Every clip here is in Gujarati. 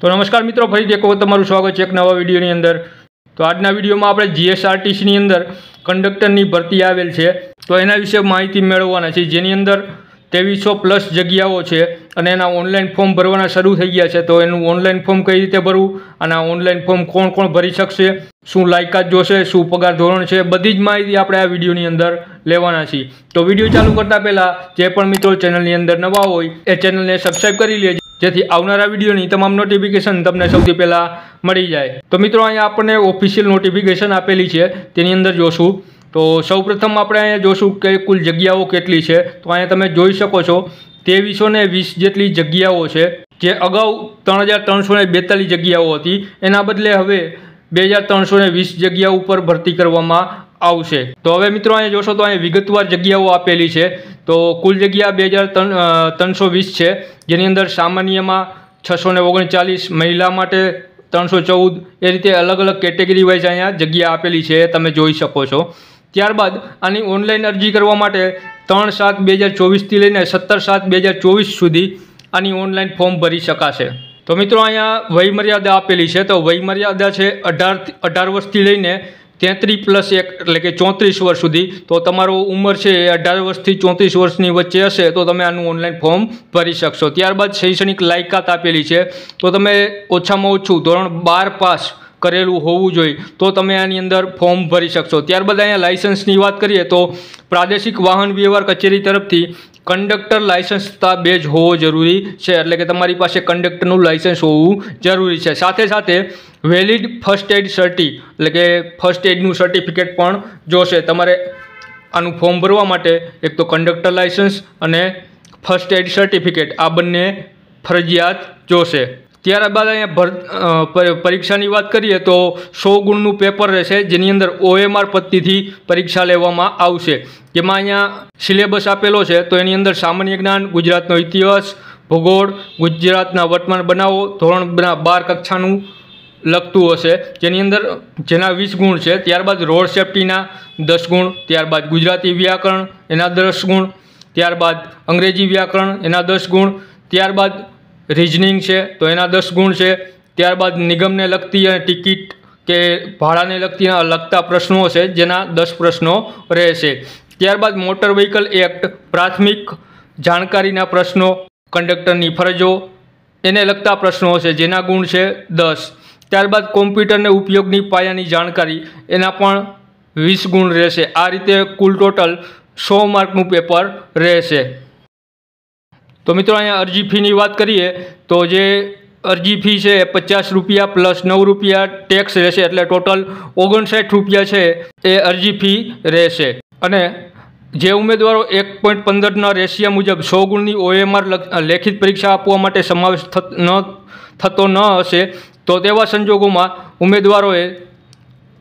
तो नमस्कार मित्रों, फरीથી એક વખત તમારું સ્વાગત છે એક નવા વિડીયોની અંદર। તો આજના વિડીયોમાં આપણે જીએસઆરટીસીની અંદર કંડક્ટરની ભરતી આવેલ છે તો એના વિશે માહિતી મેળવવાના છે, જેની અંદર 2300+ જગ્યાઓ છે અને એના ઓનલાઈન ફોર્મ ભરવાના શરૂ થઈ ગયા છે। તો એનું ઓનલાઈન ફોર્મ કઈ રીતે ભરવું અને આ ઓનલાઈન ફોર્મ કોણ કોણ ભરી શકશે, શું લાયકાત જોશે, શું પગાર ધોરણ છે, બધી જ માહિતી આપણે આ વિડીયોની અંદર લેવાના છીએ। તો વિડીયો ચાલુ કરતા પહેલાં જે પણ મિત્રો ચેનલની અંદર નવા હોય એ ચેનલને સબસ્ક્રાઈબ કરી લેજો, જેથી આવનારા વિડીયોની તમામ નોટિફિકેશન તમને સૌથી પહેલાં મળી જાય। તો મિત્રો અહીંયા આપણને ઓફિશિયલ નોટિફિકેશન આપેલી છે, તેની અંદર જોશું। તો સૌપ્રથમ આપણે અહીંયા જોશું કે કુલ જગ્યાઓ કેટલી છે। તો અહીંયા તમે જોઈ શકો છો 2320 જેટલી જગ્યાઓ છે, જે અગાઉ 3342 જગ્યાઓ હતી, એના બદલે હવે 2320 જગ્યાઓ ઉપર ભરતી કરવામાં આવશે। તો હવે મિત્રો અહીંયા જોશો તો અહીંયા વિગતવાર જગ્યાઓ આપેલી છે। તો કુલ જગ્યા 2320 છે, જેની અંદર સામાન્યમાં 639, મહિલા માટે 314, એ રીતે અલગ અલગ કેટેગરી વાઇઝ અહીંયા જગ્યા આપેલી છે, તમે જોઈ શકો છો। ત્યારબાદ આની ઓનલાઈન અરજી કરવા માટે 3/7/2024 લઈને 17/7/2024 સુધી આની ઓનલાઈન ફોર્મ ભરી શકાશે। તો મિત્રો અહીંયા વયમર્યાદા આપેલી છે। તો વયમર્યાદા છે 18 વર્ષથી લઈને 33+1 એટલે કે 34 વર્ષ સુધી। તો તમારો ઉંમર છે એ 18 વર્ષથી 34 વર્ષની વચ્ચે હશે તો તમે આનું ઓનલાઈન ફોર્મ ભરી શકશો। ત્યારબાદ શૈક્ષણિક લાયકાત આપેલી છે। તો તમે ઓછામાં ઓછું ધોરણ 12 પાસ કરેલું હોવું જોઈએ તો તમે આની અંદર ફોર્મ ભરી શકશો। ત્યારબાદ અહીંયા લાયસન્સની વાત કરીએ તો પ્રાદેશિક વાહન વ્યવહાર કચેરી તરફથી કંડક્ટર લાયસન્સ બેજ હોવો જરૂરી છે, એટલે કે તમારી પાસે કંડક્ટરનું લાયસન્સ હોવું જરૂરી છે। સાથે સાથે વેલિડ ફર્સ્ટ એડ સર્ટી એટલે કે ફર્સ્ટ એડનું સર્ટિફિકેટ પણ જોશે તમારે આનું ફોર્મ ભરવા માટે। એક તો કંડક્ટર લાયસન્સ અને ફર્સ્ટ એડ સર્ટિફિકેટ આ બંને ફરજિયાત જોશે। ત્યારબાદ અહીંયા પરીક્ષાની વાત કરીએ તો 100 ગુણનું પેપર રહેશે, જેની અંદર OMR પદ્ધતિથી પરીક્ષા લેવામાં આવશે, જેમાં અહીંયા સિલેબસ આપેલો છે। તો એની અંદર સામાન્ય જ્ઞાન, ગુજરાતનો ઇતિહાસ, ભૂગોળ, ગુજરાતના વર્તમાન બનાવો, ધોરણ 12 કક્ષાનું લગતું હશે, જેની અંદર જેના 20 ગુણ છે। ત્યારબાદ રોડ સેફ્ટીના 10 ગુણ, ત્યારબાદ ગુજરાતી વ્યાકરણ એના 10 ગુણ, ત્યારબાદ અંગ્રેજી વ્યાકરણ એના 10 ગુણ, ત્યારબાદ રિઝનિંગ છે તો એના 10 ગુણ છે, ત્યારબાદ નિગમને લગતી અને ટિકિટ કે ભાડાને લગતા પ્રશ્નો છે, જેના 10 પ્રશ્નો રહેશે। ત્યારબાદ મોટર વ્હીકલ એક્ટ, પ્રાથમિક જાણકારીના પ્રશ્નો, કંડક્ટરની ફરજો એને લગતા પ્રશ્નો છે, જેના ગુણ છે 10। ત્યારબાદ કોમ્પ્યુટરને ઉપયોગની પાયાની જાણકારી એના પણ 20 ગુણ રહેશે। આ રીતે કુલ ટોટલ 100 માર્કનું પેપર રહેશે। તો મિત્રો અહીંયા અરજી ફીની વાત કરીએ તો જે અરજી ફી છે એ 50 રૂપિયા પ્લસ 9 રૂપિયા ટેક્સ રહેશે, એટલે ટોટલ 59 રૂપિયા છે એ અરજી ફી રહેશે। અને જે ઉમેદવારો 1.15ના રેશિયા મુજબ 100 ગુણની OMR લેખિત પરીક્ષા આપવા માટે સમાવેશ થતો ન હશે તો તેવા સંજોગોમાં ઉમેદવારોએ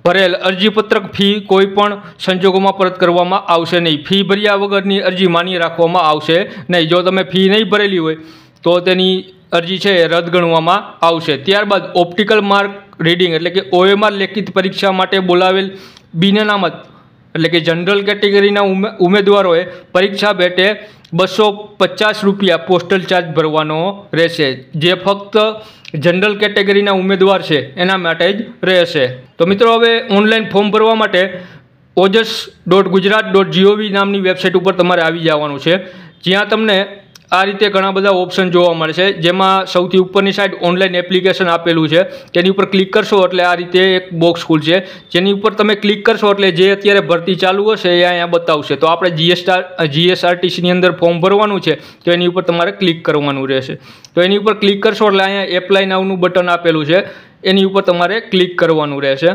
ભરેલ અરજીપત્રક ફી કોઈ પણ સંજોગોમાં પરત કરવામાં આવશે નહીં। ફી ભર્યા વગરની અરજી માન્ય રાખવામાં આવશે નહીં। જો તમે ફી નહીં ભરેલી હોય તો તેની અરજી છે એ રદ ગણવામાં આવશે। ત્યારબાદ ઓપ્ટિકલ માર્ક રીડિંગ એટલે કે OMR લેખિત પરીક્ષા માટે બોલાવેલ બિનઅનામત એટલે કે જનરલ કેટેગરીના ઉમેદવારોએ પરીક્ષા પેટે 250 રૂપિયા પોસ્ટલ ચાર્જ ભરવાનો રહેશે, જે ફક્ત જનરલ કેટેગરીના ઉમેદવાર છે એના માટે જ રહેશે। તો મિત્રો હવે ઓનલાઈન ફોર્મ ભરવા માટે ojas.gujarat.gov નામની વેબસાઇટ ઉપર તમારે આવી જવાનું છે, જ્યાં તમને આ રીતે ઘણા બધા ઓપ્શન જોવા મળશે, જેમાં સૌથી ઉપરની સાઈડ ઓનલાઈન એપ્લિકેશન આપેલું છે, તેની ઉપર ક્લિક કરશો એટલે આ રીતે એક બોક્સ ખુલશે, જેની ઉપર તમે ક્લિક કરશો એટલે જે અત્યારે ભરતી ચાલુ હશે એ અહીંયા બતાવશે। તો આપણે જીએસઆરટીસીની અંદર ફોર્મ ભરવાનું છે તો એની ઉપર તમારે ક્લિક કરવાનું રહેશે। તો એની ઉપર ક્લિક કરશો એટલે અહીંયા એપ્લાય નાવનું બટન આપેલું છે, એની ઉપર તમારે ક્લિક કરવાનું રહેશે।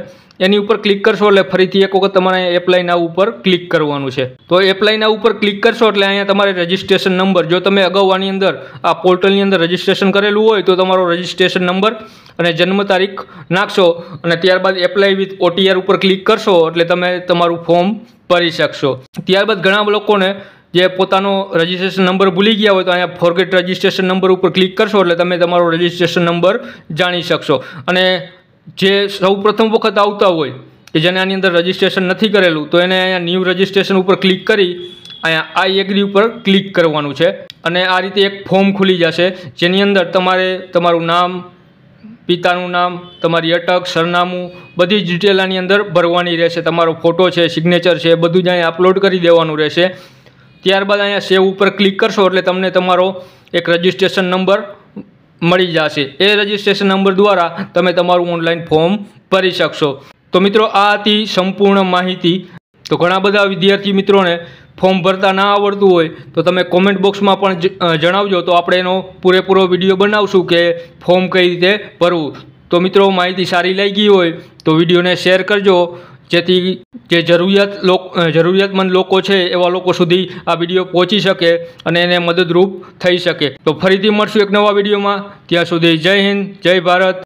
એની ઉપર ક્લિક કરશો એટલે ફરીથી એક વખત તમારે એપ્લાય નાવ ઉપર ક્લિક કરવાનું છે। તો એપ્લાય નાવ ઉપર ક્લિક કરશો એટલે અહીંયા તમારે રજિસ્ટ્રેશન નંબર, જો તમે અગાઉ આની અંદર આ પોર્ટલની અંદર રજિસ્ટ્રેશન કરેલું હોય તો તમારો રજિસ્ટ્રેશન નંબર અને જન્મ તારીખ નાખશો અને ત્યારબાદ એપ્લાય વિથ OTR ઉપર ક્લિક કરશો એટલે તમે તમારું ફોર્મ ભરી શકશો। ત્યારબાદ ઘણા લોકોને જે પોતાનો રજિસ્ટ્રેશન નંબર ભૂલી ગયા હોય તો અહીંયા ફોરગેટ રજિસ્ટ્રેશન નંબર ઉપર ક્લિક કરશો એટલે તમે તમારો રજિસ્ટ્રેશન નંબર જાણી શકશો। અને જે સૌ પ્રથમ વખત આવતા હોય કે જેને આની અંદર રજિસ્ટ્રેશન નથી કરેલું તો એને અહીંયા ન્યૂ રજિસ્ટ્રેશન ઉપર ક્લિક કરી અહીંયા આઈ એગ્રી ઉપર ક્લિક કરવાનું છે અને આ રીતે એક ફોર્મ ખુલી જશે, જેની અંદર તમારે તમારું નામ, પિતાનું નામ, તમારી અટક, સરનામું, બધી જ ડિટેલ આની અંદર ભરવાની રહેશે. તમારો ફોટો છે, સિગ્નેચર છે, બધું જ અહીંયા અપલોડ કરી દેવાનું રહેશે. ત્યારબાદ અહીંયા સેવ ઉપર ક્લિક કરશો એટલે તમને તમારો એક રજિસ્ટ્રેશન નંબર મળી જશે. એ રજિસ્ટ્રેશન નંબર દ્વારા તમે તમારું ઓનલાઈન ફોર્મ ભરી શકશો. તો મિત્રો આ હતી સંપૂર્ણ માહિતી. તો ઘણા બધા વિદ્યાર્થી મિત્રોને ફોર્મ ભરતા ના આવડતું હોય તો તમે કોમેન્ટ બોક્સમાં પણ જણાવજો, તો આપણે એનો પૂરેપૂરો વિડીયો બનાવશું કે ફોર્મ કઈ રીતે ભરવું. તો મિત્રો માહિતી સારી લાગી હોય તો વિડીયોને શેર કરજો, જેથી જે જરૂરિયાતમંદ લોકો છે એવા લોકો સુધી આ વિડીયો પહોંચી શકે અને એને મદદરૂપ થઈ શકે. તો ફરીથી મળશું એક નવા વિડીયોમાં. ત્યાં સુધી જય હિન્દ, જય ભારત.